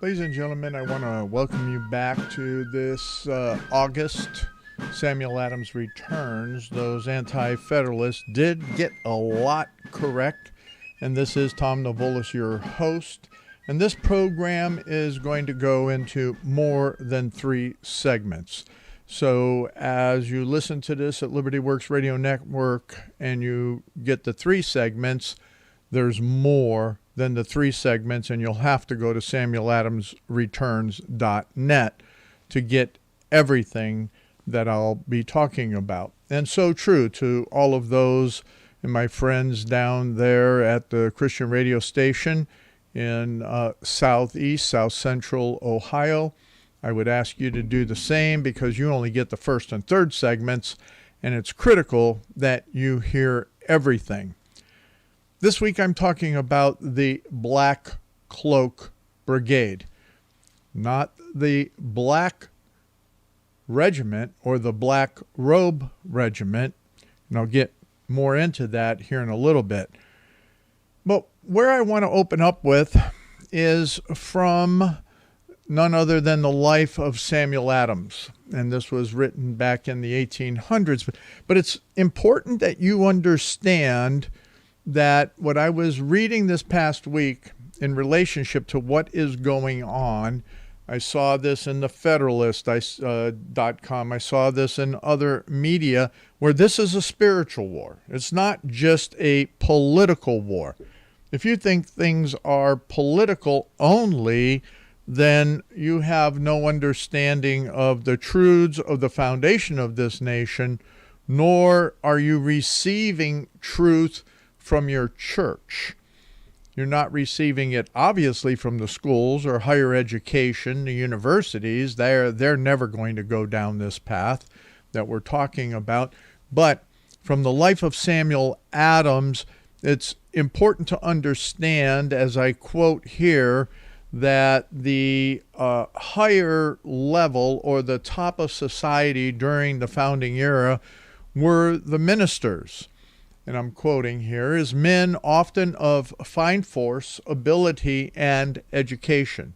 Ladies and gentlemen, I want to welcome you back to this August Samuel Adams Returns. Those anti-federalists did get a lot correct, and this is Tom Novolis, your host. And this program is going to go into more than 3 segments. So as you listen to this at Liberty Works Radio Network and you get the 3 segments, there's more than the 3 segments, and you'll have to go to samueladamsreturns.net to get everything that I'll be talking about. And so true to all of those and my friends down there at the Christian radio station in South Central Ohio. I would ask you to do the same because you only get the first and third segments, and it's critical that you hear everything. This week I'm talking about the Black Cloak Brigade, not the Black Regiment or the Black Robe Regiment, and I'll get more into that here in a little bit. But where I want to open up with is from none other than the life of Samuel Adams, and this was written back in the 1800s. But it's important that you understand that what I was reading this past week in relationship to what is going on, I saw this in the Federalist.com, I saw this in other media, where this is a spiritual war. It's not just a political war. If you think things are political only, then you have no understanding of the truths of the foundation of this nation, nor are you receiving truth from your church. You're not receiving it, obviously, from the schools or higher education, the universities. They're never going to go down this path that we're talking about. But from the life of Samuel Adams, it's important to understand, as I quote here, that the higher level or the top of society during the founding era were the ministers. And I'm quoting here, is men often of fine force, ability, and education.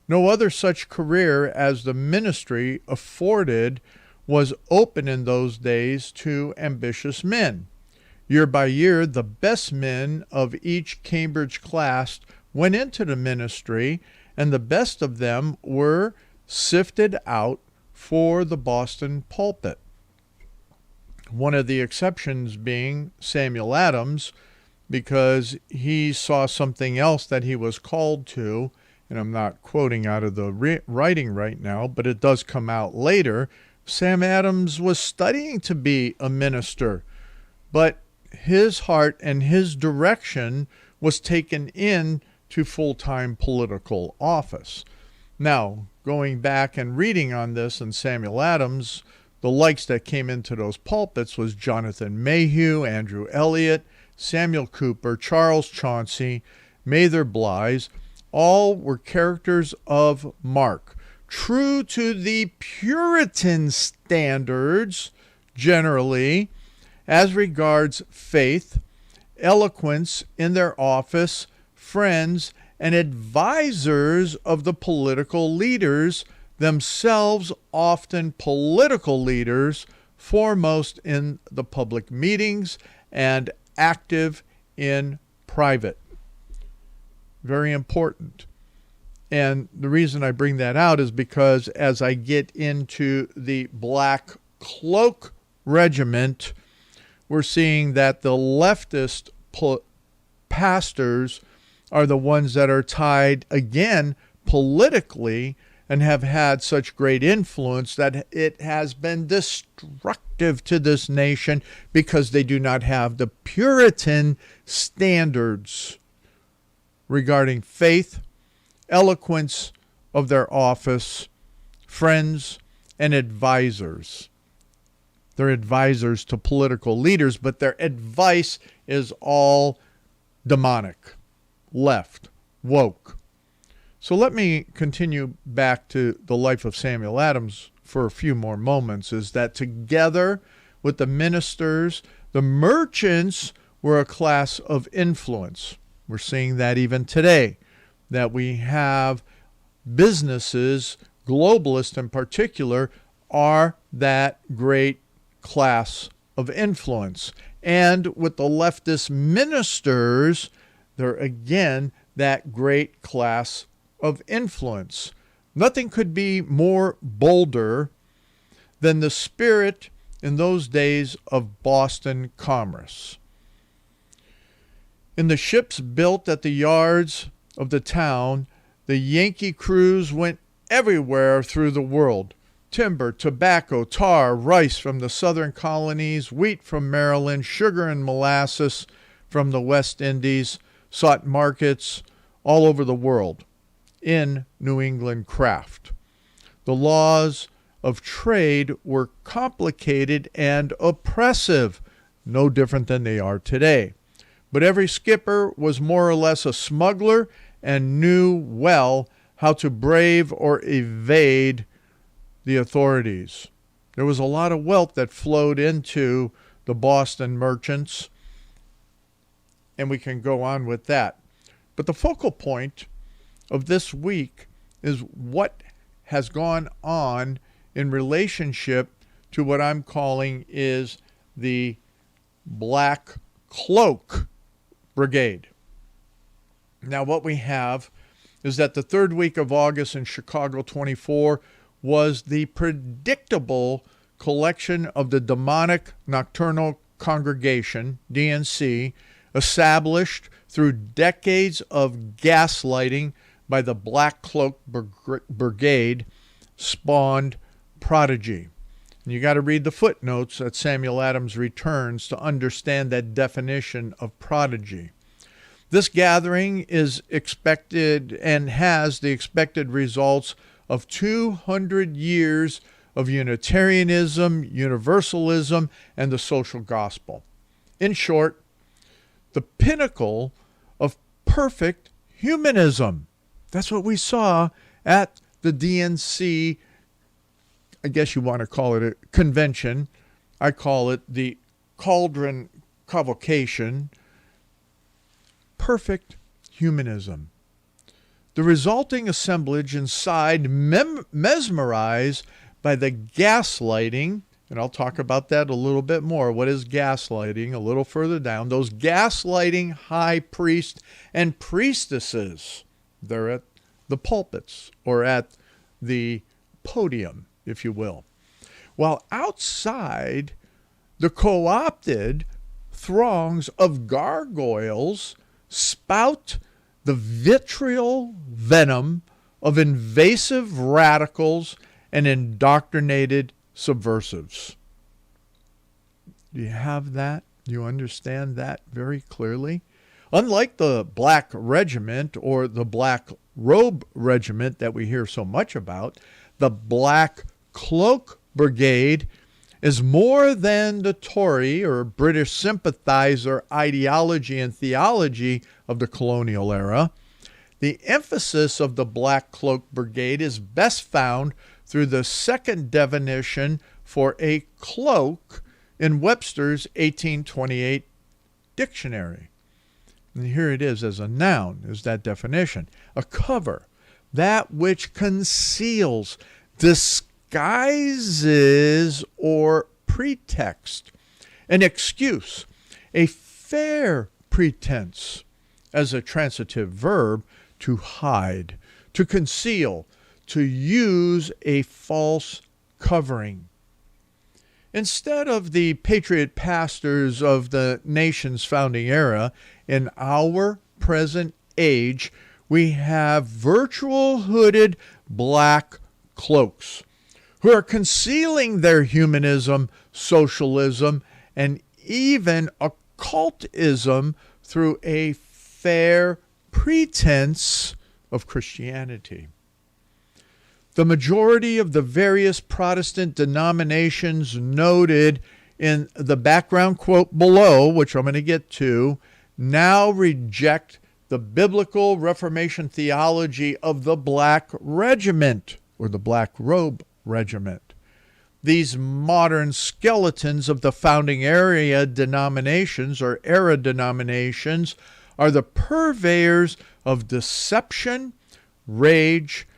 No other such career as the ministry afforded was open in those days to ambitious men. Year by year, the best men of each Cambridge class went into the ministry, and the best of them were sifted out for the Boston pulpit. One of the exceptions being Samuel Adams, because he saw something else that he was called to, and I'm not quoting out of the writing right now, but it does come out later. Sam Adams was studying to be a minister, but his heart and his direction was taken in to full-time political office. Now, going back and reading on this in Samuel Adams, the likes that came into those pulpits was Jonathan Mayhew, Andrew Elliott, Samuel Cooper, Charles Chauncey, Mather Blythe. All were characters of mark, true to the Puritan standards generally as regards faith, eloquence in their office, friends, and advisors of the political leaders, themselves often political leaders, foremost in the public meetings and active in private. Very important. And the reason I bring that out is because as I get into the Black Cloak Regiment, we're seeing that the leftist pastors are the ones that are tied, again, politically, and have had such great influence that it has been destructive to this nation because they do not have the Puritan standards regarding faith, eloquence of their office, friends, and advisors. They're advisors to political leaders, but their advice is all demonic, left, woke. So let me continue back to the life of Samuel Adams for a few more moments, is that together with the ministers, the merchants were a class of influence. We're seeing that even today, that we have businesses, globalists in particular, are that great class of influence. And with the leftist ministers, they're again that great class of influence. Nothing could be more bolder than the spirit in those days of Boston commerce. In the ships built at the yards of the town, the Yankee crews went everywhere through the world. Timber, tobacco, tar, rice from the southern colonies, wheat from Maryland, sugar and molasses from the West Indies sought markets all over the world in New England craft. The laws of trade were complicated and oppressive, no different than they are today. But every skipper was more or less a smuggler and knew well how to brave or evade the authorities. There was a lot of wealth that flowed into the Boston merchants, and we can go on with that. But the focal point of this week is what has gone on in relationship to what I'm calling is the Black Cloak Brigade. Now, what we have is that the third week of August in Chicago 24 was the predictable collection of the Demonic Nocturnal Congregation, DNC, established through decades of gaslighting by the Black Cloak Brigade, spawned prodigy. And you got to read the footnotes at Samuel Adams Returns to understand that definition of prodigy. This gathering is expected and has the expected results of 200 years of Unitarianism, Universalism, and the social gospel. In short, the pinnacle of perfect humanism. That's what we saw at the DNC, I guess you want to call it a convention. I call it the Cauldron Convocation. Perfect humanism. The resulting assemblage inside mesmerized by the gaslighting, and I'll talk about that a little bit more. What is gaslighting? A little further down. Those gaslighting high priests and priestesses. They're at the pulpits or at the podium, if you will. While outside, the co-opted throngs of gargoyles spout the vitriol venom of invasive radicals and indoctrinated subversives. Do you have that? Do you understand that very clearly? Unlike the Black Regiment or the Black Robe Regiment that we hear so much about, the Black Cloak Brigade is more than the Tory or British sympathizer ideology and theology of the colonial era. The emphasis of the Black Cloak Brigade is best found through the second definition for a cloak in Webster's 1828 dictionary. And here it is as a noun, is that definition. A cover, that which conceals, disguises, or pretext. An excuse, a fair pretense, as a transitive verb, to hide, to conceal, to use a false covering. Instead of the patriot pastors of the nation's founding era, in our present age, we have virtual hooded black cloaks who are concealing their humanism, socialism, and even occultism through a fair pretense of Christianity. The majority of the various Protestant denominations noted in the background quote below, which I'm going to get to, now reject the biblical Reformation theology of the Black Regiment or the Black Robe Regiment. These modern skeletons of the founding era denominations or era denominations are the purveyors of deception, rage,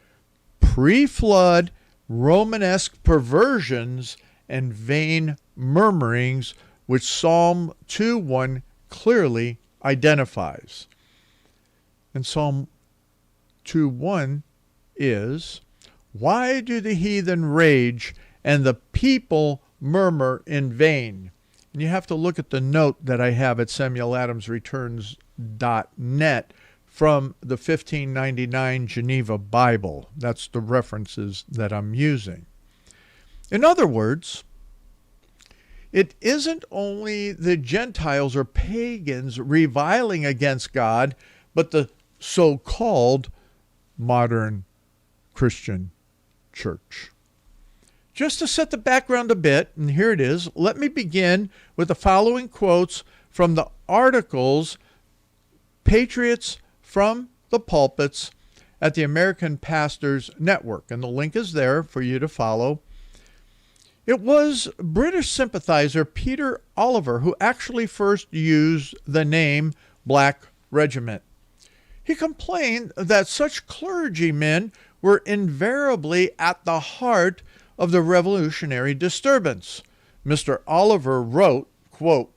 pre-flood Romanesque perversions and vain murmurings, which Psalm 2:1 clearly identifies. And Psalm 2:1 is, "Why do the heathen rage and the people murmur in vain?" And you have to look at the note that I have at SamuelAdamsReturns.net from the 1599 Geneva Bible. That's the references that I'm using. In other words, it isn't only the Gentiles or pagans reviling against God, but the so-called modern Christian church. Just to set the background a bit, and here it is, let me begin with the following quotes from the articles Patriots from the Pulpits at the American Pastors Network, and the link is there for you to follow. It was British sympathizer Peter Oliver who actually first used the name Black Regiment. He complained that such clergymen were invariably at the heart of the revolutionary disturbance. Mr. Oliver wrote, quote,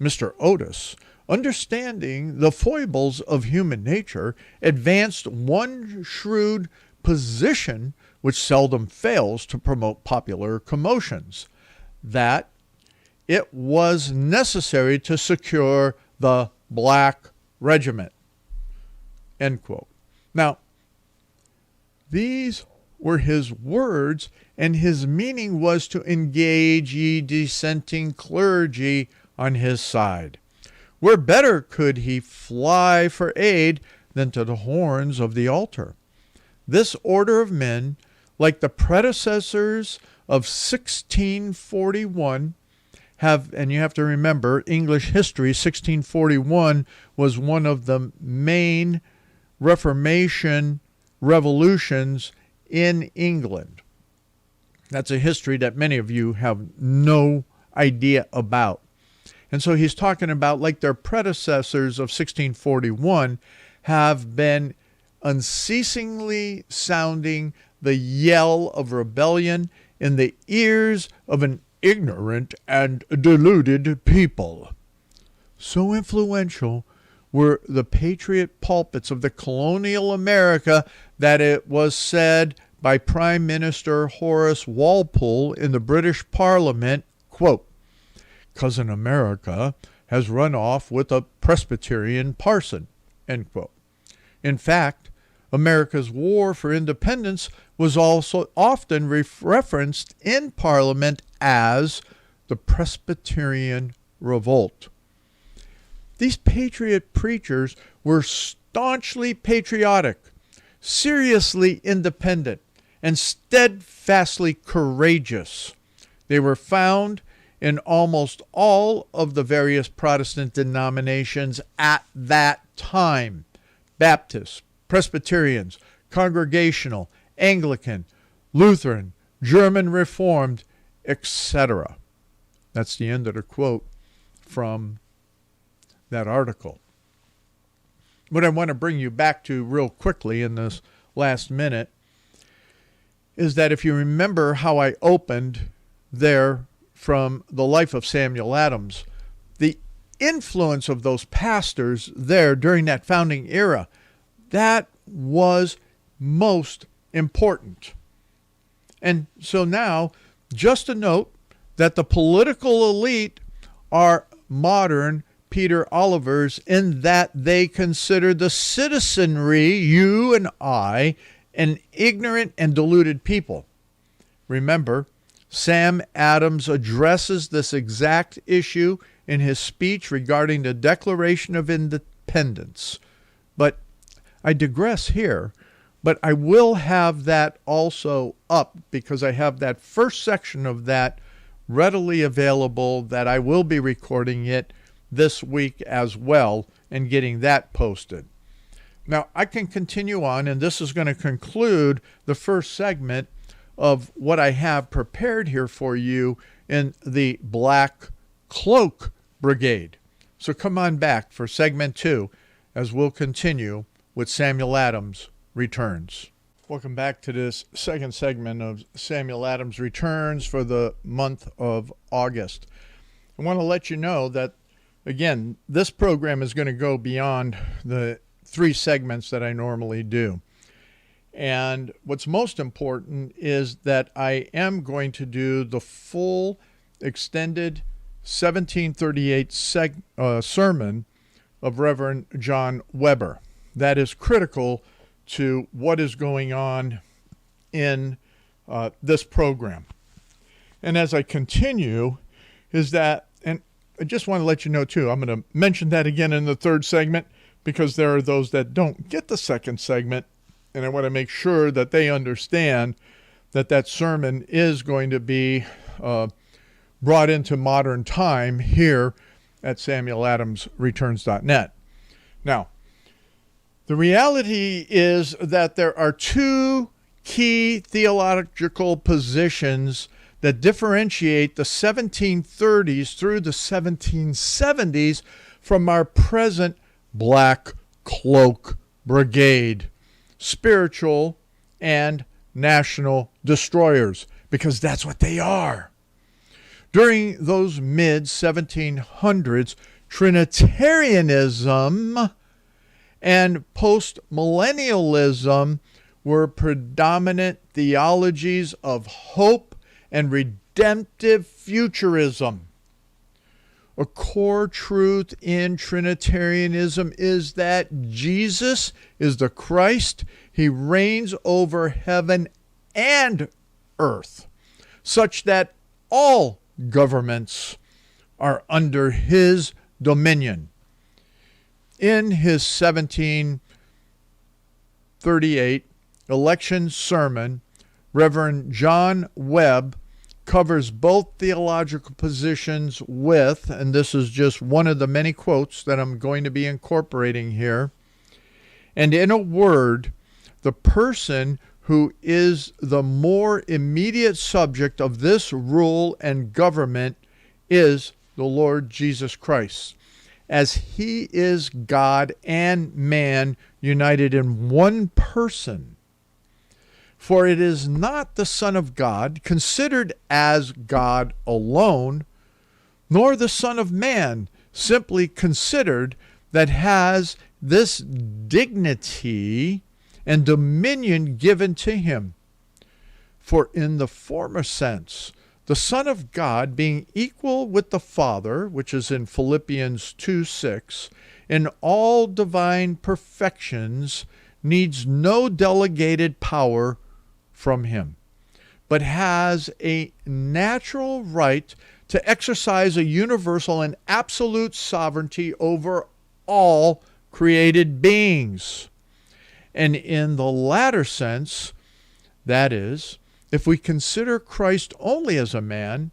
"Mr. Otis, understanding the foibles of human nature, advanced one shrewd position which seldom fails to promote popular commotions, that it was necessary to secure the Black Regiment." End quote. Now, these were his words, and his meaning was to engage ye dissenting clergy on his side. Where better could he fly for aid than to the horns of the altar? This order of men, like the predecessors of 1641, and you have to remember, English history, 1641 was one of the main Reformation revolutions in England. That's a history that many of you have no idea about. And so he's talking about, like their predecessors of 1641 have been unceasingly sounding the yell of rebellion in the ears of an ignorant and deluded people. So influential were the patriot pulpits of the colonial America that it was said by Prime Minister Horace Walpole in the British Parliament, quote, "Cousin America has run off with a Presbyterian parson," end quote. In fact, America's war for independence was also often referenced in Parliament as the Presbyterian Revolt. These patriot preachers were staunchly patriotic, seriously independent, and steadfastly courageous. They were found in almost all of the various Protestant denominations at that time: Baptists, Presbyterians, Congregational, Anglican, Lutheran, German Reformed, etc. That's the end of the quote from that article. What I want to bring you back to real quickly in this last minute is that if you remember how I opened there from the life of Samuel Adams, the influence of those pastors there during that founding era, that was most important. And so now, just a note that the political elite are modern Peter Olivers in that they consider the citizenry, you and I, an ignorant and deluded people. Remember, Sam Adams addresses this exact issue in his speech regarding the Declaration of Independence. But I digress here, but I will have that also up because I have that first section of that readily available that I will be recording it this week as well and getting that posted. Now, I can continue on, and this is going to conclude the first segment of what I have prepared here for you in the Black Cloak Brigade. So come on back for segment 2 as we'll continue with Samuel Adams Returns. Welcome back to this second segment of Samuel Adams Returns for the month of August. I want to let you know that, again, this program is going to go beyond the 3 segments that I normally do. And what's most important is that I am going to do the full extended 1738 sermon of Reverend John Weber. That is critical to what is going on in this program. And as I continue, is that, and I just want to let you know too, I'm going to mention that again in the 3rd segment, because there are those that don't get the 2nd segment, and I want to make sure that they understand that that sermon is going to be brought into modern time here at SamuelAdamsReturns.net. Now, the reality is that there are 2 key theological positions that differentiate the 1730s through the 1770s from our present Black Cloak Brigade, spiritual and national destroyers, because that's what they are. During those mid-1700s, Trinitarianism and postmillennialism were predominant theologies of hope and redemptive futurism. A core truth in Trinitarianism is that Jesus is the Christ. He reigns over heaven and earth, such that all governments are under his dominion. In his 1738 election sermon, Reverend John Webb covers both theological positions with, and this is just one of the many quotes that I'm going to be incorporating here, and in a word, the person who is the more immediate subject of this rule and government is the Lord Jesus Christ, as he is God and man united in one person. For it is not the Son of God, considered as God alone, nor the Son of Man, simply considered, that has this dignity and dominion given to him. For in the former sense, the Son of God, being equal with the Father, which is in Philippians 2:6, in all divine perfections, needs no delegated power from him, but has a natural right to exercise a universal and absolute sovereignty over all created beings. And in the latter sense, that is, if we consider Christ only as a man,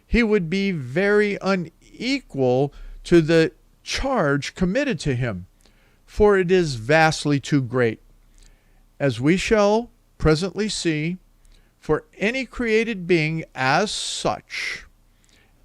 he would be very unequal to the charge committed to him, for it is vastly too great, as we shall presently see, for any created being as such.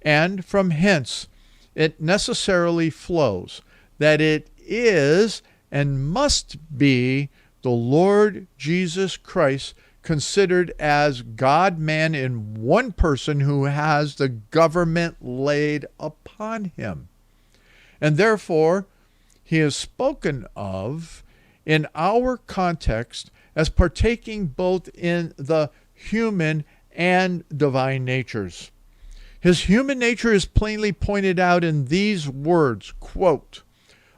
And from hence it necessarily flows that it is and must be the Lord Jesus Christ, considered as God-man in one person, who has the government laid upon him. And therefore, he is spoken of in our context as partaking both in the human and divine natures. His human nature is plainly pointed out in these words, quote,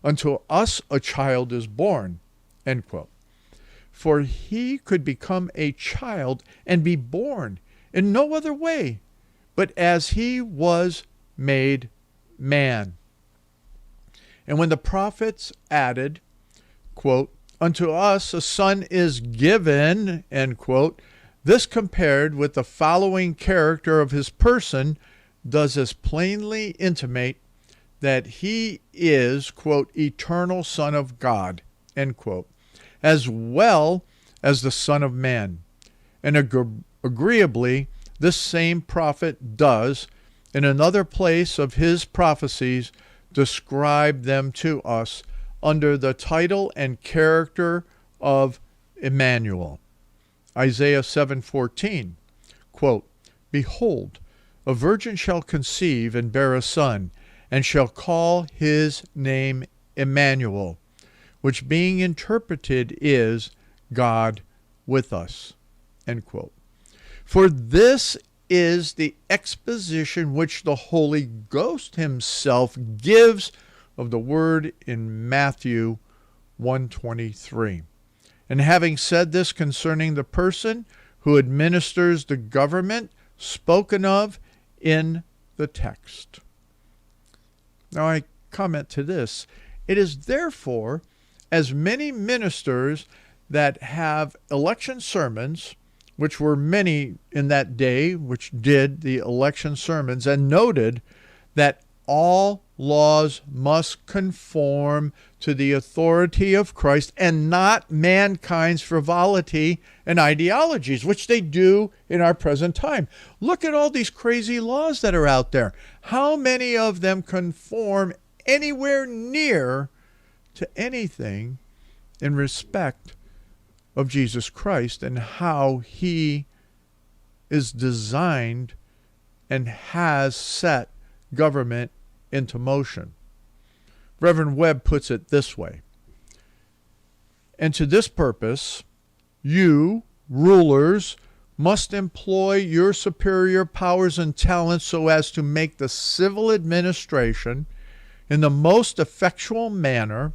"Unto us a child is born," end quote. For he could become a child and be born in no other way, but as he was made man. And when the prophets added, quote, "Unto us a son is given," end quote, this compared with the following character of his person does as plainly intimate that he is, quote, eternal Son of God, end quote, as well as the Son of Man. And agreeably, this same prophet does, in another place of his prophecies, describe them to us under the title and character of Emmanuel. Isaiah 7:14, quote, "Behold, a virgin shall conceive and bear a son, and shall call his name Emmanuel," which being interpreted is God with us, end quote. For this is the exposition which the Holy Ghost himself gives of the word in Matthew 1:23. And having said this concerning the person who administers the government spoken of in the text. Now I comment to this. It is therefore, as many ministers that have election sermons, which were many in that day, which did the election sermons, and noted that all laws must conform to the authority of Christ and not mankind's frivolity and ideologies, which they do in our present time. Look at all these crazy laws that are out there. How many of them conform anywhere near to anything in respect of Jesus Christ and how he is designed and has set government into motion? Reverend Webb puts it this way: "And to this purpose, you, rulers, must employ your superior powers and talents so as to make the civil administration in the most effectual manner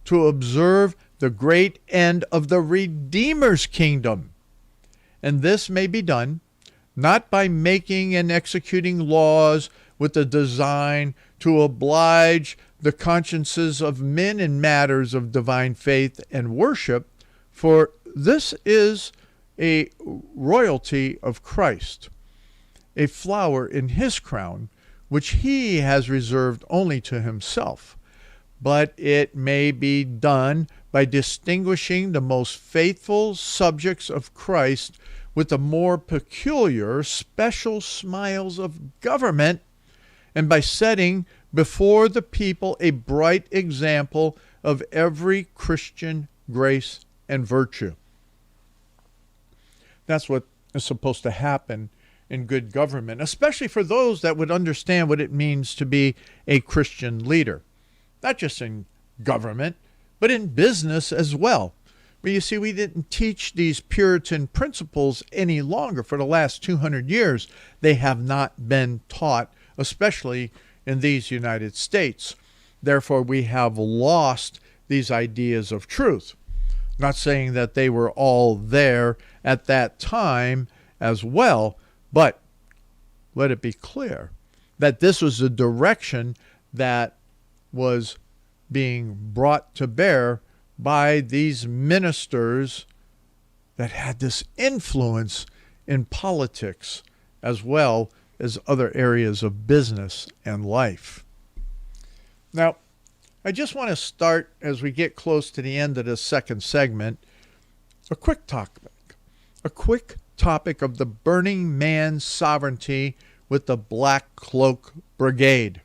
to observe the great end of the Redeemer's kingdom. And this may be done not by making and executing laws with the design to oblige the consciences of men in matters of divine faith and worship, for this is a royalty of Christ, a flower in his crown, which he has reserved only to himself. But it may be done by distinguishing the most faithful subjects of Christ with the more peculiar, special smiles of government, and by setting before the people a bright example of every Christian grace and virtue." That's what is supposed to happen in good government, especially for those that would understand what it means to be a Christian leader. Not just in government, but in business as well. But you see, we didn't teach these Puritan principles any longer. For the last 200 years, they have not been taught, especially in these United States. Therefore, we have lost these ideas of truth. Not saying that they were all there at that time as well, but let it be clear that this was the direction that was being brought to bear by these ministers that had this influence in politics as well as other areas of business and life. Now, I just want to start, as we get close to the end of this second segment, a quick topic of the Burning Man sovereignty with the Black Cloak Brigade.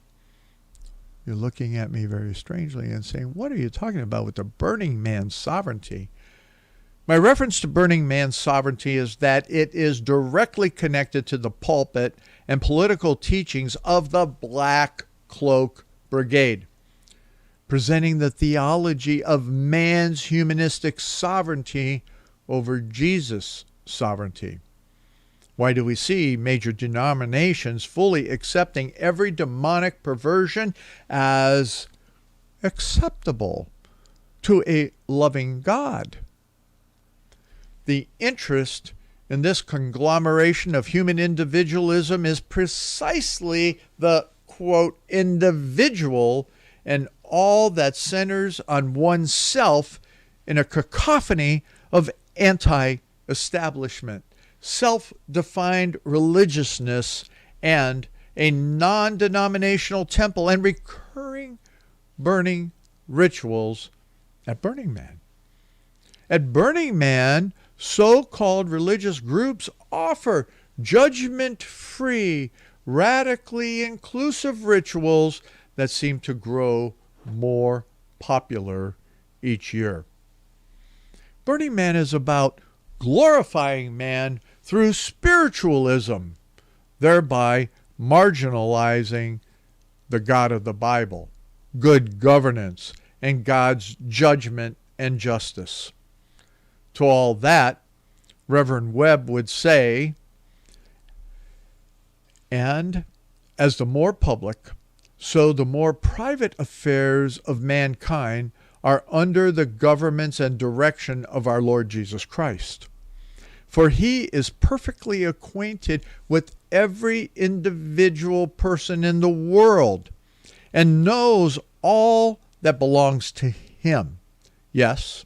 You're looking at me very strangely and saying, what are you talking about with the Burning Man sovereignty? My reference to Burning Man sovereignty is that it is directly connected to the pulpit and political teachings of the Black Cloak Brigade, presenting the theology of man's humanistic sovereignty over Jesus' sovereignty. Why do we see major denominations fully accepting every demonic perversion as acceptable to a loving God? The interest in this conglomeration of human individualism is precisely the, quote, individual and all that centers on oneself in a cacophony of anti-establishment, self-defined religiousness, and a non-denominational temple and recurring burning rituals at Burning Man. At Burning Man, so-called religious groups offer judgment-free, radically inclusive rituals that seem to grow more popular each year. Burning Man is about glorifying man through spiritualism, thereby marginalizing the God of the Bible, good governance, and God's judgment and justice. To all that, Reverend Webb would say, and as the more public, so the more private affairs of mankind are under the governments and direction of our Lord Jesus Christ. For he is perfectly acquainted with every individual person in the world and knows all that belongs to him. Yes,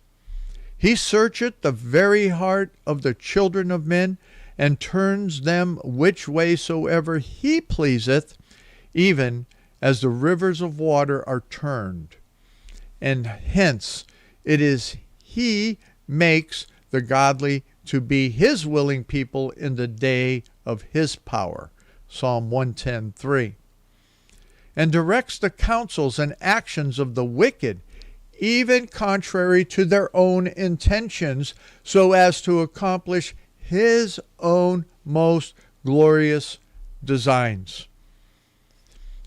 he searcheth the very heart of the children of men and turns them which way soever he pleaseth, even as the rivers of water are turned. And hence it is he makes the godly to be his willing people in the day of his power. Psalm 110:3. And directs the counsels and actions of the wicked, even contrary to their own intentions, so as to accomplish his own most glorious designs.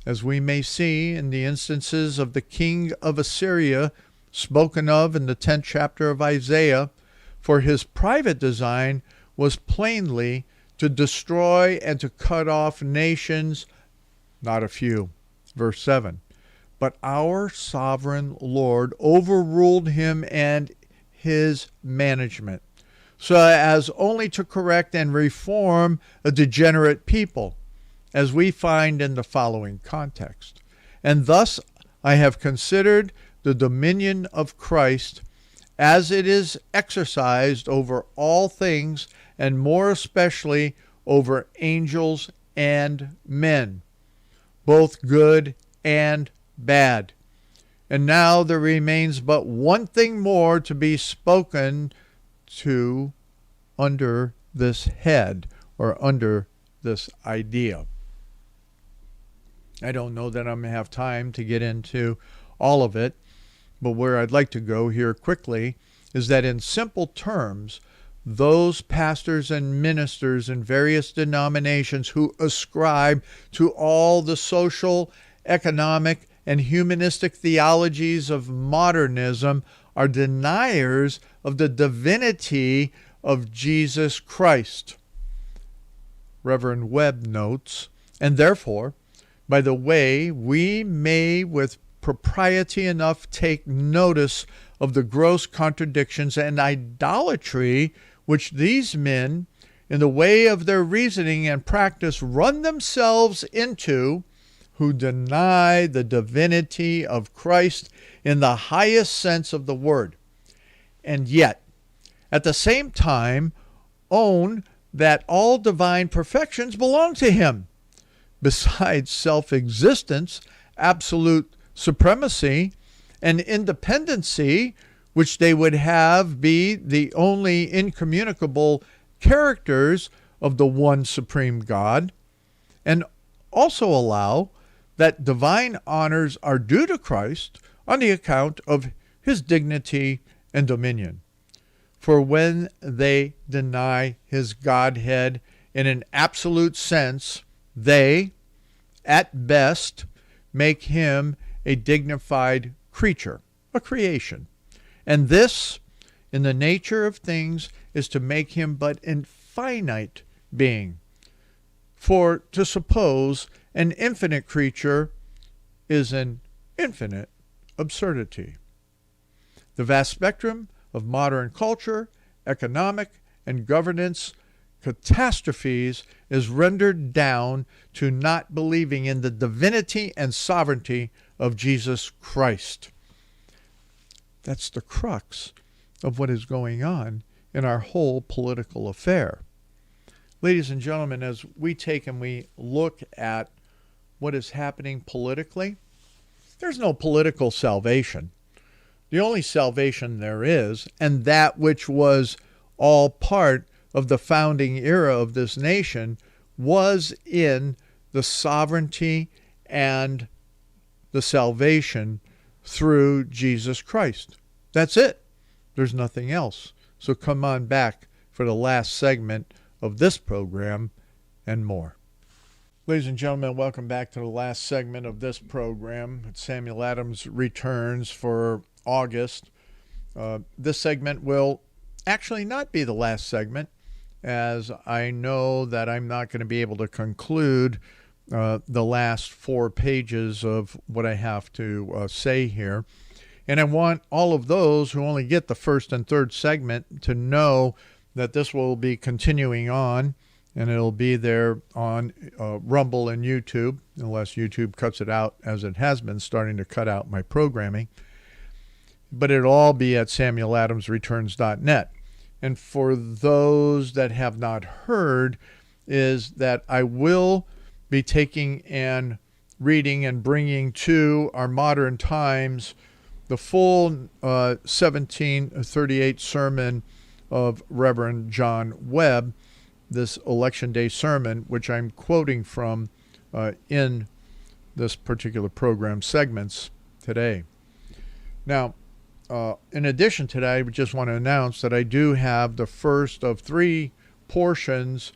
As we may see in the instances of the king of Assyria spoken of in the 10th chapter of Isaiah, for his private design was plainly to destroy and to cut off nations, not a few. Verse 7. But our sovereign Lord overruled him and his management, so as only to correct and reform a degenerate people, as we find in the following context. And thus I have considered the dominion of Christ as it is exercised over all things, and more especially over angels and men, both good and bad. And now there remains but one thing more to be spoken to under this head, or under this idea. I don't know that I'm going to have time to get into all of it, but where I'd like to go here quickly is that in simple terms, those pastors and ministers in various denominations who ascribe to all the social, economic, and humanistic theologies of modernism are deniers of the divinity of Jesus Christ. Reverend Webb notes, and therefore, by the way, we may with propriety enough take notice of the gross contradictions and idolatry which these men, in the way of their reasoning and practice, run themselves into, who deny the divinity of Christ in the highest sense of the word, and yet, at the same time, own that all divine perfections belong to him, besides self-existence, absolute supremacy, and independency, which they would have be the only incommunicable characters of the one supreme God, and also allow that divine honors are due to Christ on the account of his dignity and dominion. For when they deny his Godhead in an absolute sense, they, at best, make him a dignified creature, a creation. And this, in the nature of things, is to make him but an finite being. For to suppose an infinite creature is an infinite absurdity. The vast spectrum of modern culture, economic, and governance catastrophes is rendered down to not believing in the divinity and sovereignty of Jesus Christ. That's the crux of what is going on in our whole political affair. Ladies and gentlemen, as we take and we look at what is happening politically, there's no political salvation. The only salvation there is, and that which was all part of the founding era of this nation, was in the sovereignty and the salvation through Jesus Christ. That's it. There's nothing else. So come on back for the last segment of this program and more. Ladies and gentlemen, welcome back to the last segment of this program. Samuel Adams returns for August. This segment will actually not be the last segment, as I know that I'm not going to be able to conclude the last 4 pages of what I have to say here. And I want all of those who only get the first and third segment to know that this will be continuing on, and it'll be there on Rumble and YouTube, unless YouTube cuts it out, as it has been starting to cut out my programming. But it'll all be at SamuelAdamsReturns.net. And for those that have not heard, is that I will be taking and reading and bringing to our modern times the full 1738 sermon of Reverend John Webb, this Election Day sermon, which I'm quoting from in this particular program segments today. Now, in addition to that, I just want to announce that I do have the first of 3 portions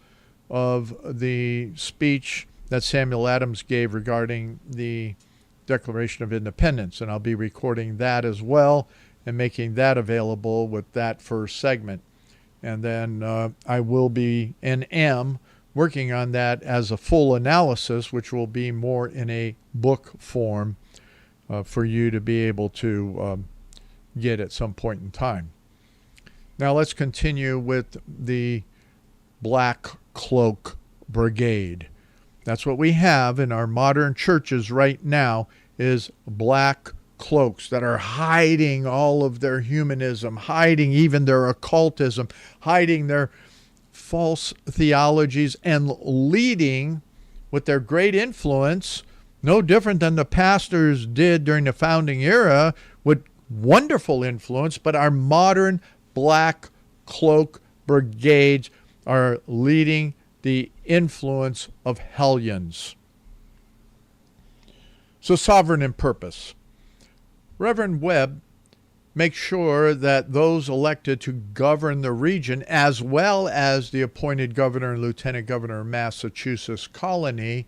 of the speech that Samuel Adams gave regarding the Declaration of Independence, and I'll be recording that as well and making that available with that first segment. And then I will be and am working on that as a full analysis, which will be more in a book form for you to be able to get at some point in time. Now let's continue with the Black Cloak Brigade. That's what we have in our modern churches right now, is black cloaks that are hiding all of their humanism, hiding even their occultism, hiding their false theologies, and leading with their great influence, no different than the pastors did during the founding era, with wonderful influence, but our modern Black Cloak Brigades are leading the influence of hellions. So, sovereign in purpose. Reverend Webb makes sure that those elected to govern the region, as well as the appointed governor and lieutenant governor of Massachusetts colony,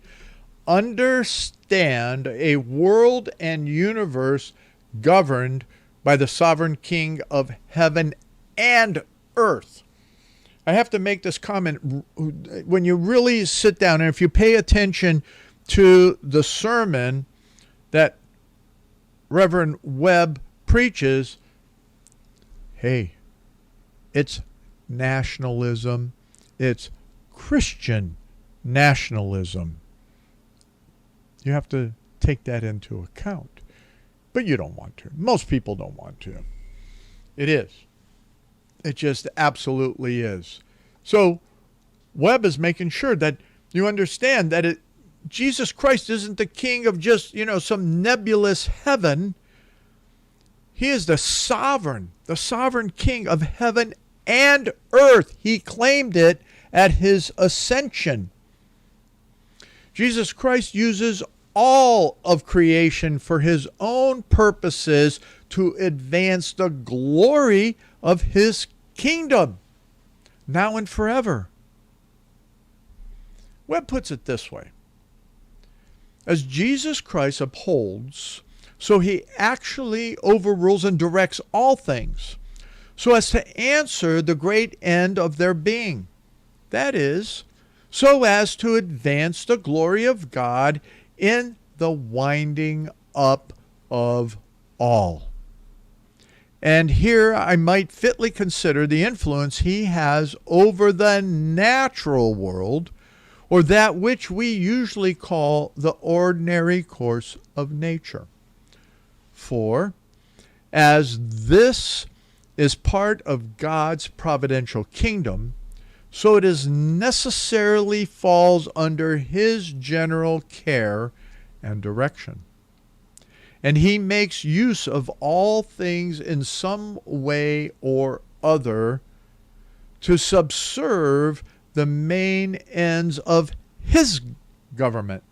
understand a world and universe governed by the sovereign King of heaven and earth. I have to make this comment. When you really sit down, and if you pay attention to the sermon that Reverend Webb preaches, hey, it's nationalism. It's Christian nationalism. You have to take that into account. But you don't want to. Most people don't want to. It is. It just absolutely is. So Webb is making sure that you understand that Jesus Christ isn't the king of just, some nebulous heaven. He is the sovereign king of heaven and earth. He claimed it at his ascension. Jesus Christ uses all of creation for his own purposes to advance the glory of his kingdom, now and forever. Webb puts it this way. As Jesus Christ upholds, so he actually overrules and directs all things, so as to answer the great end of their being. That is, so as to advance the glory of God in the winding up of all. And here I might fitly consider the influence he has over the natural world, or that which we usually call the ordinary course of nature. For, as this is part of God's providential kingdom, so it is necessarily falls under his general care and direction. And he makes use of all things in some way or other to subserve the main ends of his government.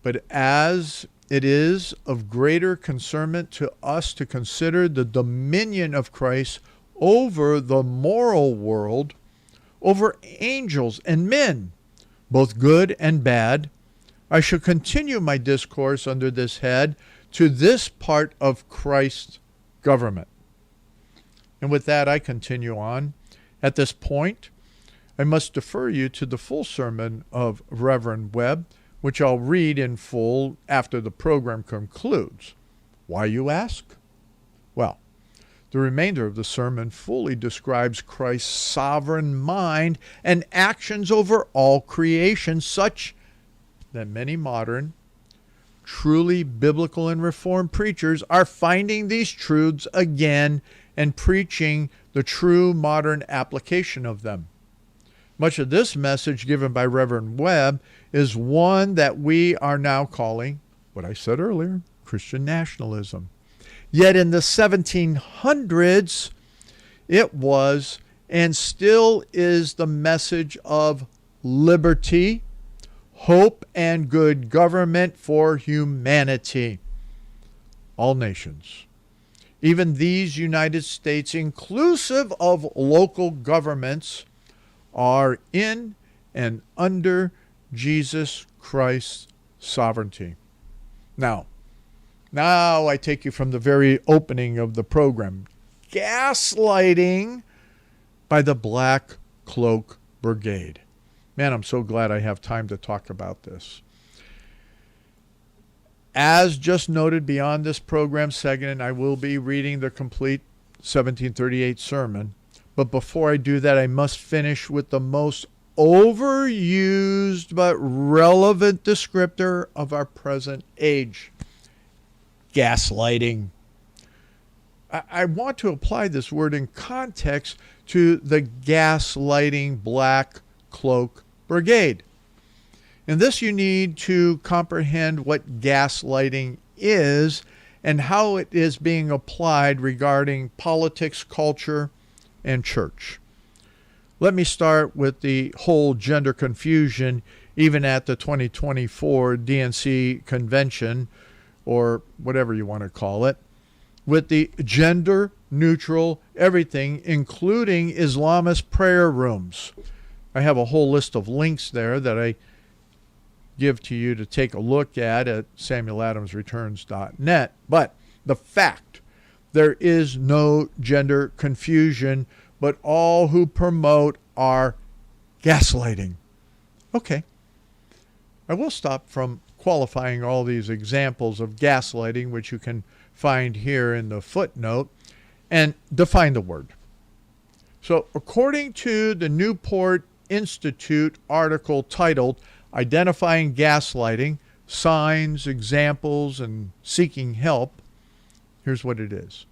But as it is of greater concernment to us to consider the dominion of Christ over the moral world, over angels and men, both good and bad, I shall continue my discourse under this head to this part of Christ's government. And with that, I continue on. At this point, I must defer you to the full sermon of Reverend Webb, which I'll read in full after the program concludes. Why, you ask? Well, the remainder of the sermon fully describes Christ's sovereign mind and actions over all creation, such that many modern, truly biblical and reformed preachers are finding these truths again and preaching the true modern application of them. Much of this message given by Reverend Webb is one that we are now calling, what I said earlier, Christian nationalism. Yet in the 1700s, it was and still is the message of liberty, hope, and good government for humanity, all nations. Even these United States, inclusive of local governments, are in and under Jesus Christ's sovereignty. Now I take you from the very opening of the program. Gaslighting by the Black Cloak Brigade. Man, I'm so glad I have time to talk about this. As just noted beyond this program segment, I will be reading the complete 1738 sermon. But before I do that, I must finish with the most overused but relevant descriptor of our present age: gaslighting. I want to apply this word in context to the gaslighting Black Cloak Brigade. In this, you need to comprehend what gaslighting is and how it is being applied regarding politics, culture, and church. Let me start with the whole gender confusion, even at the 2024 DNC convention, or whatever you want to call it, with the gender neutral everything, including Islamist prayer rooms. I have a whole list of links there that I give to you to take a look at samueladamsreturns.net. But the fact, there is no gender confusion, but all who promote are gaslighting. Okay. I will stop from qualifying all these examples of gaslighting, which you can find here in the footnote, and define the word. So according to the Newport Institute article titled Identifying Gaslighting, Signs, Examples, and Seeking Help, here's what it is.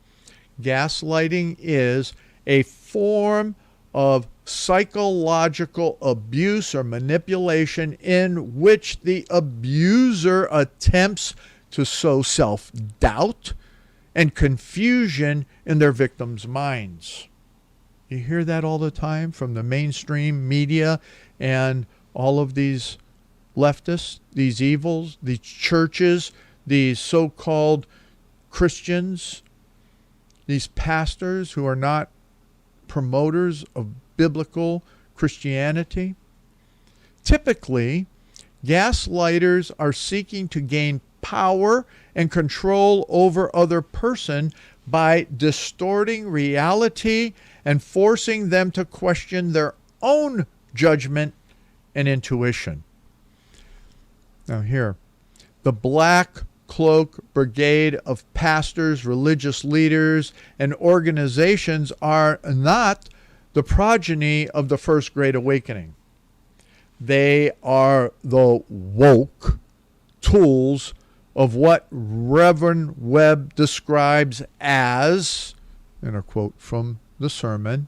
Gaslighting is a form of psychological abuse or manipulation in which the abuser attempts to sow self-doubt and confusion in their victims' minds. You hear that all the time from the mainstream media and all of these leftists, these evils, these churches, these so-called Christians, these pastors who are not promoters of biblical Christianity. Typically, gaslighters are seeking to gain power and control over other person by distorting reality and forcing them to question their own judgment and intuition. Now here, the Black Cloak Brigade of pastors, religious leaders, and organizations are not the progeny of the First Great Awakening. They are the woke tools of what Reverend Webb describes as, and a quote from the sermon,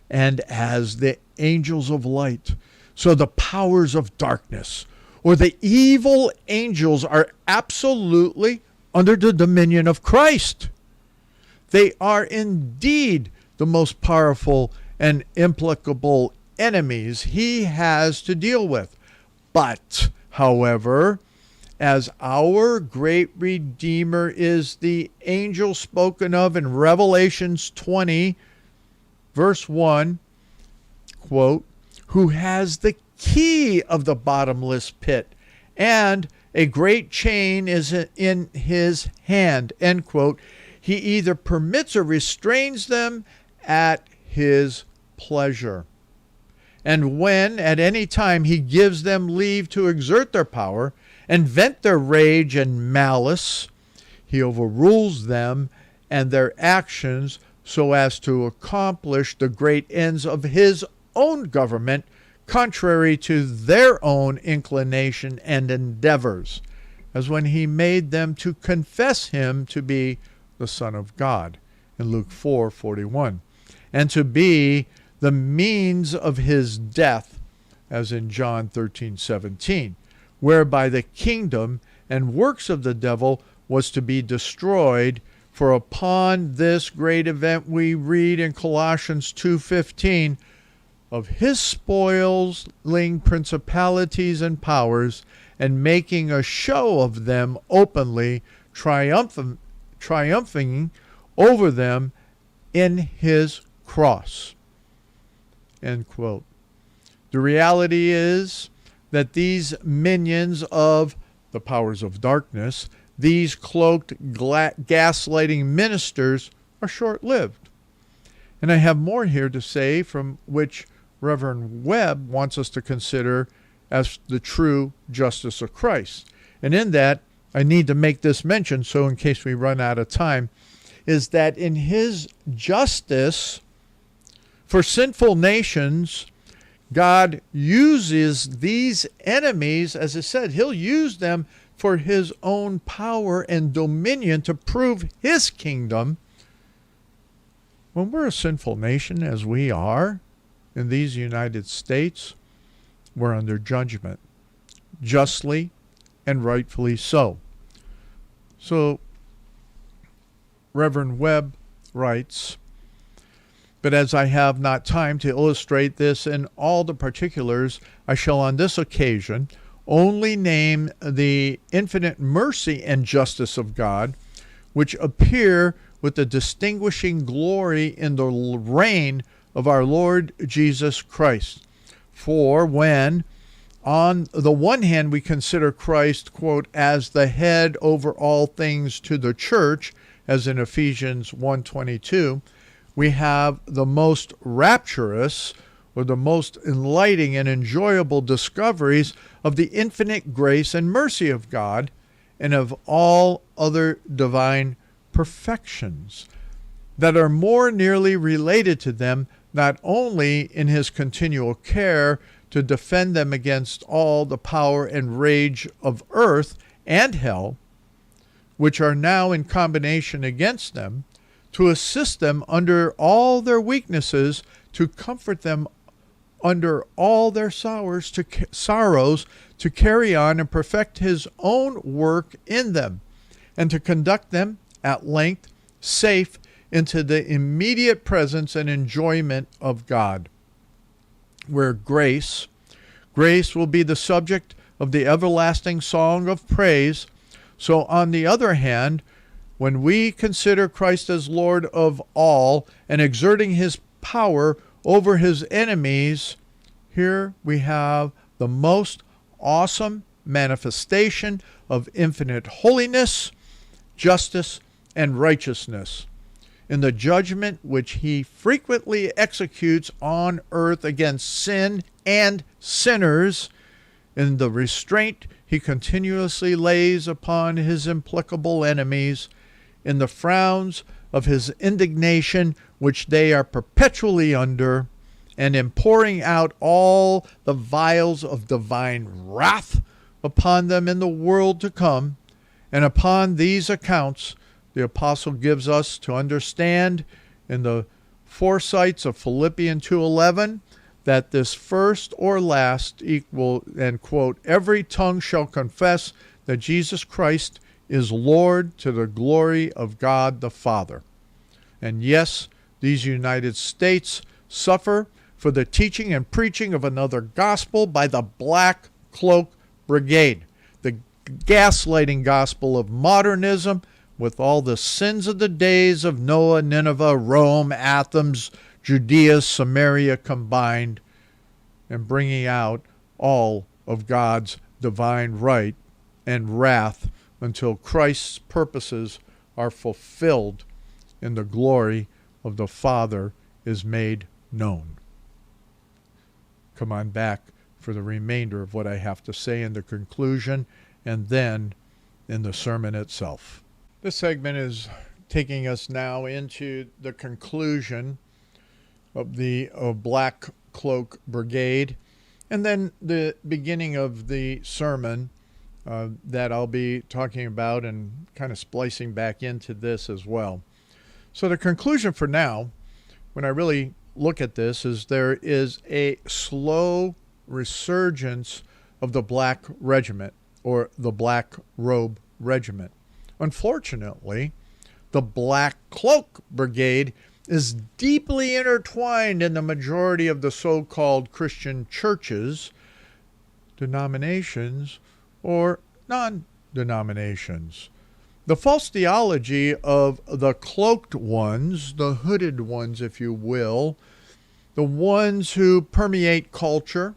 and as the angels of light. So the powers of darkness, or the evil angels, are absolutely under the dominion of Christ. They are indeed the most powerful and implacable enemies he has to deal with. But, however, as our great Redeemer is the angel spoken of in Revelations 20, Verse 1, quote, who has the key of the bottomless pit, and a great chain is in his hand, end quote. He either permits or restrains them at his pleasure. And when at any time he gives them leave to exert their power and vent their rage and malice, he overrules them and their actions so as to accomplish the great ends of his own government, contrary to their own inclination and endeavors, as when he made them to confess him to be the Son of God, in Luke 4:41, and to be the means of his death, as in John 13:17, whereby the kingdom and works of the devil was to be destroyed. For upon this great event we read in Colossians 2:15, of his spoiling principalities and powers, and making a show of them openly, triumphing over them in his cross. End quote. The reality is that these minions of the powers of darkness, these cloaked gaslighting ministers, are short-lived. And I have more here to say, from which Reverend Webb wants us to consider as the true justice of Christ. And in that, I need to make this mention, so in case we run out of time, is that in his justice for sinful nations, God uses these enemies, as I said, he'll use them for his own power and dominion to prove his kingdom. When we're a sinful nation, as we are in these United States, we're under judgment, justly and rightfully so. So, Reverend Webb writes, but as I have not time to illustrate this in all the particulars, I shall on this occasion only name the infinite mercy and justice of God, which appear with the distinguishing glory in the reign of our Lord Jesus Christ. For when, on the one hand, we consider Christ, quote, as the head over all things to the church, as in Ephesians 1:22, we have the most rapturous or the most enlightening and enjoyable discoveries of the infinite grace and mercy of God and of all other divine perfections that are more nearly related to them, not only in his continual care to defend them against all the power and rage of earth and hell, which are now in combination against them, to assist them under all their weaknesses, to comfort them under all their sorrows, to carry on and perfect his own work in them, and to conduct them at length safe into the immediate presence and enjoyment of God, where grace will be the subject of the everlasting song of praise. So on the other hand, when we consider Christ as Lord of all and exerting his power over his enemies, here we have the most awesome manifestation of infinite holiness, justice, and righteousness in the judgment which he frequently executes on earth against sin and sinners, in the restraint he continuously lays upon his implacable enemies, in the frowns of his indignation which they are perpetually under, and in pouring out all the vials of divine wrath upon them in the world to come. And upon these accounts the apostle gives us to understand in the foresights of Philippians 2:11 that this first or last equal, and quote, every tongue shall confess that Jesus Christ is Lord, to the glory of God the Father. And yes, these United States suffer for the teaching and preaching of another gospel by the Black Cloak Brigade, the gaslighting gospel of modernism, with all the sins of the days of Noah, Nineveh, Rome, Athens, Judea, Samaria combined, and bringing out all of God's divine right and wrath until Christ's purposes are fulfilled and the glory of the Father is made known. Come on back for the remainder of what I have to say in the conclusion and then in the sermon itself. This segment is taking us now into the conclusion of the Black Cloak Brigade and then the beginning of the sermon that I'll be talking about and kind of splicing back into this as well. So the conclusion for now, when I really look at this, is there is a slow resurgence of the Black Regiment or the Black Robe Regiment. Unfortunately, the Black Cloak Brigade is deeply intertwined in the majority of the so-called Christian churches, denominations, or non-denominations. The false theology of the cloaked ones, the hooded ones, if you will, the ones who permeate culture,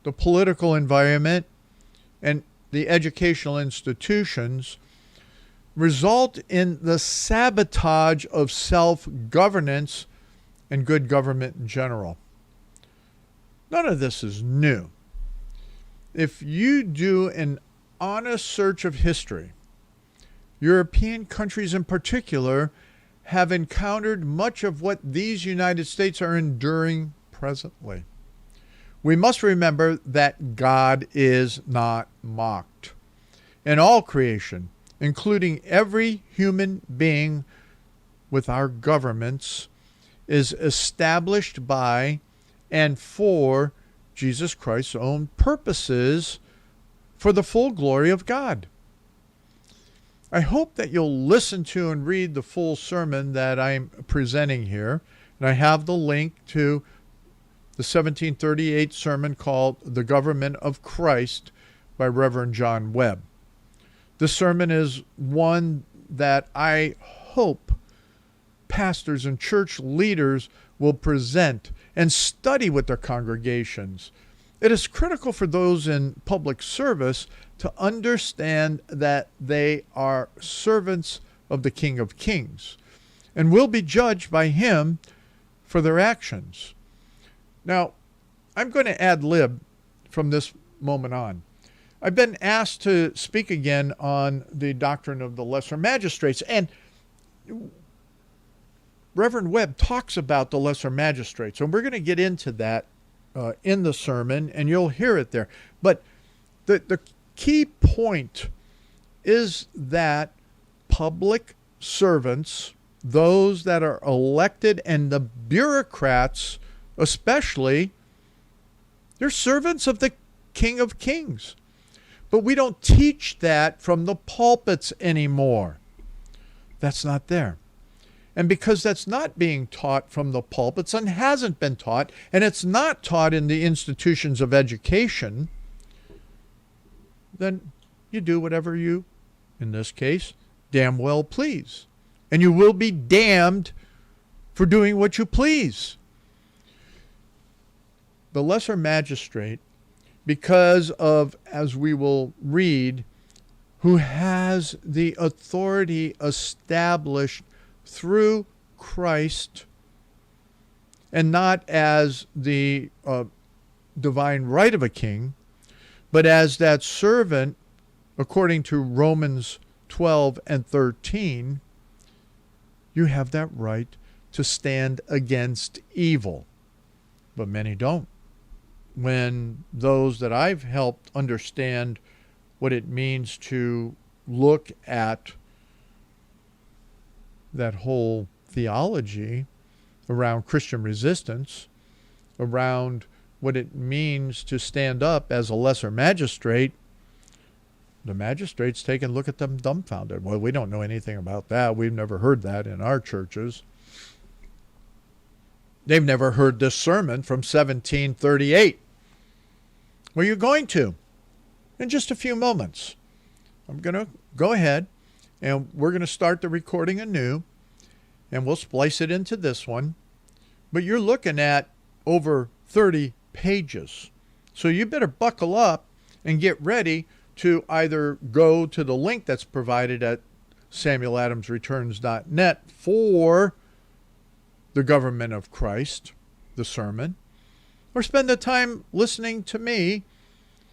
the political environment, and the educational institutions, result in the sabotage of self-governance and good government in general. None of this is new. If you do an honest search of history, European countries in particular have encountered much of what these United States are enduring presently. We must remember that God is not mocked. In all creation, including every human being with our governments, is established by and for Jesus Christ's own purposes for the full glory of God. I hope that you'll listen to and read the full sermon that I'm presenting here. And I have the link to the 1738 sermon called The Government of Christ by Reverend John Webb. This sermon is one that I hope pastors and church leaders will present and study with their congregations. It is critical for those in public service to understand that they are servants of the King of Kings and will be judged by him for their actions. Now, I'm going to ad lib from this moment on. I've been asked to speak again on the doctrine of the lesser magistrates, and Reverend Webb talks about the lesser magistrates, and we're going to get into that in the sermon, and you'll hear it there. But the key point is that public servants, those that are elected, and the bureaucrats especially, they're servants of the King of Kings. But we don't teach that from the pulpits anymore. That's not there. And because that's not being taught from the pulpits and hasn't been taught, and it's not taught in the institutions of education, then you do whatever you, in this case, damn well please. And you will be damned for doing what you please. The lesser magistrate, because of, as we will read, who has the authority established through Christ, and not as the divine right of a king, but as that servant, according to Romans 12 and 13, you have that right to stand against evil. But many don't. When those that I've helped understand what it means to look at that whole theology around Christian resistance, around what it means to stand up as a lesser magistrate, the magistrates take a look at them dumbfounded. Well, we don't know anything about that. We've never heard that in our churches. They've never heard this sermon from 1738. Well, you're going to in just a few moments. I'm going to go ahead and we're going to start the recording anew, and we'll splice it into this one. but you're looking at over 30 pages. So you better buckle up and get ready to either go to the link that's provided at samueladamsreturns.net for the government of Christ, the sermon, or spend the time listening to me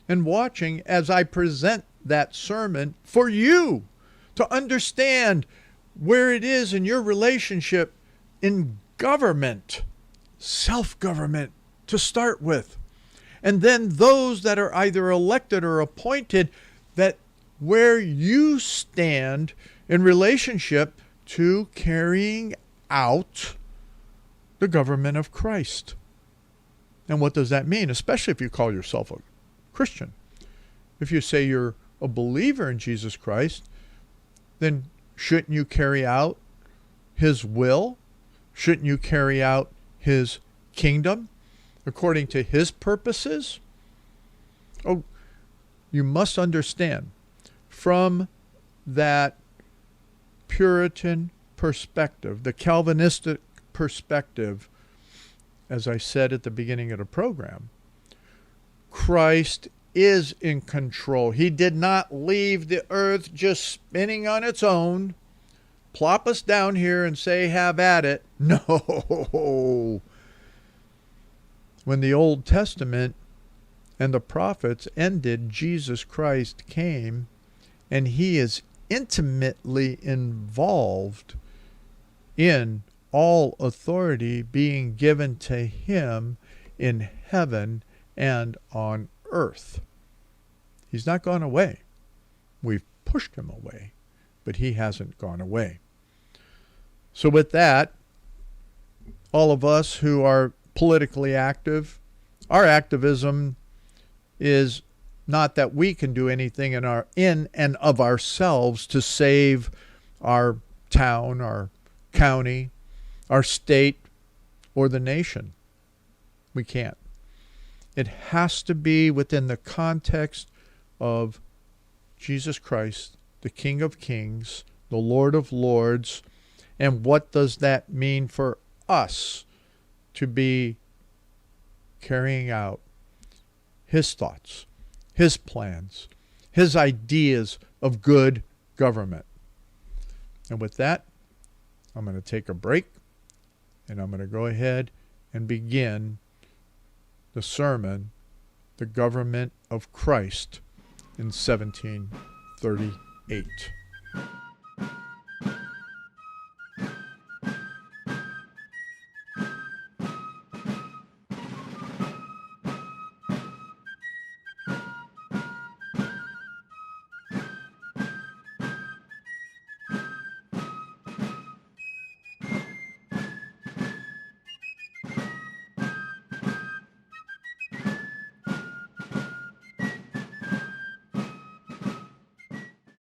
and watching as I present that sermon for you to understand where it is in your relationship in government, self-government to start with. And then those that are either elected or appointed, that where you stand in relationship to carrying out the government of Christ. And what does that mean? Especially if you call yourself a Christian. If you say you're a believer in Jesus Christ, then shouldn't you carry out his will? Shouldn't you carry out his kingdom according to his purposes? Oh, you must understand, from that Puritan perspective, the Calvinistic perspective, as I said at the beginning of the program, Christ is in control. He did not leave the earth just spinning on its own, plop us down here and say, have at it. No. When the Old Testament and the prophets ended, Jesus Christ came, and he is intimately involved in all authority being given to him in heaven and on earth. He's not gone away. We've pushed him away, but he hasn't gone away. So with that, all of us who are politically active, our activism is not that we can do anything in and of ourselves to save our town, our county, our state, or the nation. We can't. It has to be within the context of Jesus Christ, the King of Kings, the Lord of Lords, and what does that mean for us to be carrying out his thoughts, his plans, his ideas of good government. And with that, I'm going to take a break, and I'm going to go ahead and begin the sermon, The Government of Christ in 1738.